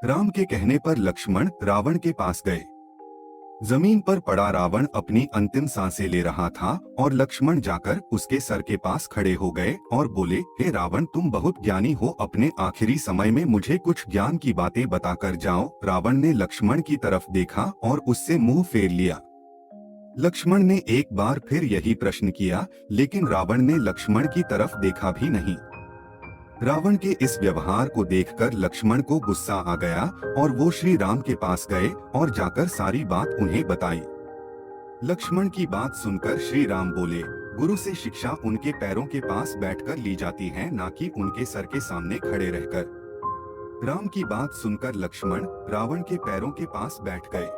राम के कहने पर लक्ष्मण रावण के पास गए। जमीन पर पड़ा रावण अपनी अंतिम सांसें ले रहा था और लक्ष्मण जाकर उसके सर के पास खड़े हो गए और बोले, हे रावण, तुम बहुत ज्ञानी हो, अपने आखिरी समय में मुझे कुछ ज्ञान की बातें बताकर जाओ। रावण ने लक्ष्मण की तरफ देखा और उससे मुंह फेर लिया। लक्ष्मण ने एक बार फिर यही प्रश्न किया, लेकिन रावण ने लक्ष्मण की तरफ देखा भी नहीं। रावण के इस व्यवहार को देखकर लक्ष्मण को गुस्सा आ गया और वो श्री राम के पास गए और जाकर सारी बात उन्हें बताई। लक्ष्मण की बात सुनकर श्री राम बोले, गुरु से शिक्षा उनके पैरों के पास बैठकर ली जाती है, ना कि उनके सर के सामने खड़े रहकर। राम की बात सुनकर लक्ष्मण रावण के पैरों के पास बैठ गए,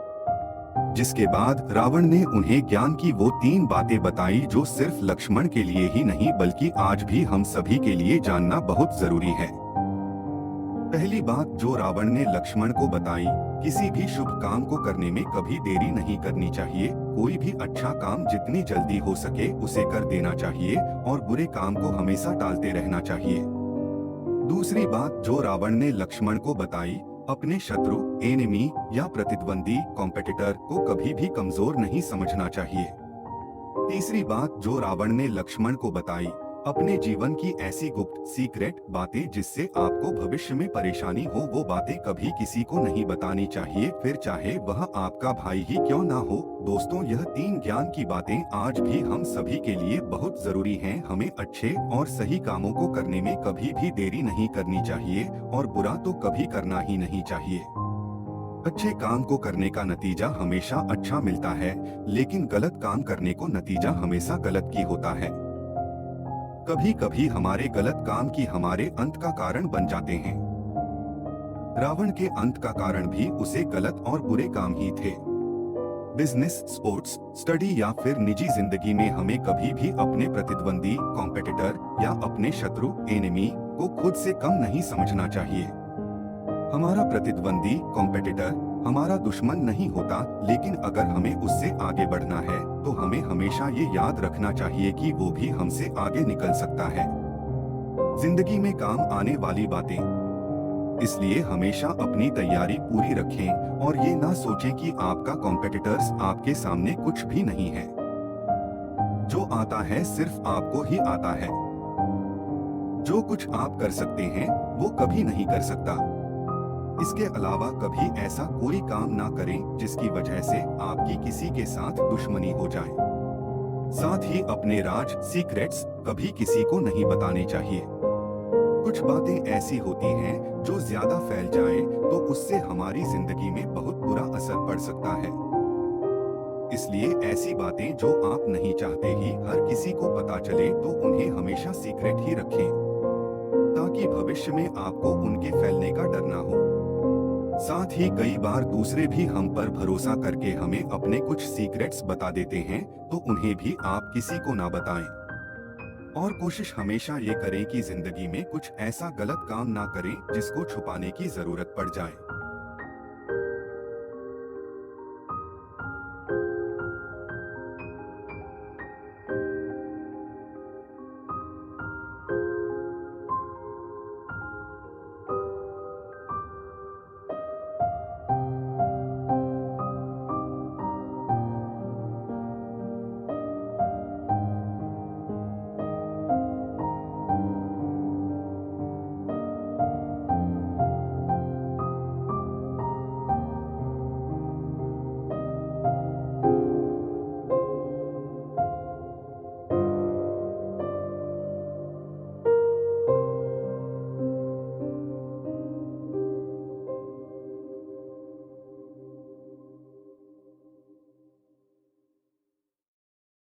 जिसके बाद रावण ने उन्हें ज्ञान की वो 3 बातें बताई जो सिर्फ लक्ष्मण के लिए ही नहीं बल्कि आज भी हम सभी के लिए जानना बहुत जरूरी है। पहली बात जो रावण ने लक्ष्मण को बताई, किसी भी शुभ काम को करने में कभी देरी नहीं करनी चाहिए। कोई भी अच्छा काम जितनी जल्दी हो सके उसे कर देना चाहिए और बुरे काम को हमेशा टालते रहना चाहिए। दूसरी बात जो रावण ने लक्ष्मण को बताई, अपने शत्रु, एनिमी या प्रतिद्वंदी, कॉम्पिटिटर को कभी भी कमजोर नहीं समझना चाहिए। तीसरी बात जो रावण ने लक्ष्मण को बताई, अपने जीवन की ऐसी गुप्त सीक्रेट बातें जिससे आपको भविष्य में परेशानी हो, वो बातें कभी किसी को नहीं बतानी चाहिए, फिर चाहे वह आपका भाई ही क्यों ना हो। दोस्तों, यह 3 ज्ञान की बातें आज भी हम सभी के लिए बहुत जरूरी हैं। हमें अच्छे और सही कामों को करने में कभी भी देरी नहीं करनी चाहिए और बुरा तो कभी करना ही नहीं चाहिए। अच्छे काम को करने का नतीजा हमेशा अच्छा मिलता है, लेकिन गलत काम करने को नतीजा हमेशा गलत ही होता है। कभी कभी हमारे गलत काम की हमारे अंत का कारण बन जाते हैं। रावण के अंत का कारण भी उसे गलत और बुरे काम ही थे। बिजनेस, स्पोर्ट्स, स्टडी या फिर निजी जिंदगी में हमें कभी भी अपने प्रतिद्वंदी, कॉम्पिटिटर या अपने शत्रु, एनिमी को खुद से कम नहीं समझना चाहिए। हमारा प्रतिद्वंदी, कॉम्पिटिटर हमारा दुश्मन नहीं होता, लेकिन अगर हमें उससे आगे बढ़ना है तो हमें हमेशा ये याद रखना चाहिए कि वो भी हमसे आगे निकल सकता है। जिंदगी में काम आने वाली बातें, इसलिए हमेशा अपनी तैयारी पूरी रखें और ये ना सोचें कि आपका कॉम्पिटिटर्स आपके सामने कुछ भी नहीं है। जो आता है सिर्फ आपको ही आता है। जो कुछ आप कर सकते हैं वो कभी नहीं कर सकता। इसके अलावा कभी ऐसा कोई काम ना करें जिसकी वजह से आपकी किसी के साथ दुश्मनी हो जाए। साथ ही अपने राज, सीक्रेट्स कभी किसी को नहीं बताने चाहिए। कुछ बातें ऐसी होती हैं जो ज्यादा फैल जाएं तो उससे हमारी जिंदगी में बहुत बुरा असर पड़ सकता है। इसलिए ऐसी बातें जो आप नहीं चाहते ही हर किसी को पता चले तो उन्हें हमेशा सीक्रेट ही रखें, ताकि भविष्य में आपको उनके फैलने का डर ना हो। साथ ही कई बार दूसरे भी हम पर भरोसा करके हमें अपने कुछ सीक्रेट्स बता देते हैं, तो उन्हें भी आप किसी को ना बताएं। और कोशिश हमेशा ये करें कि जिंदगी में कुछ ऐसा गलत काम ना करें जिसको छुपाने की जरूरत पड़ जाए।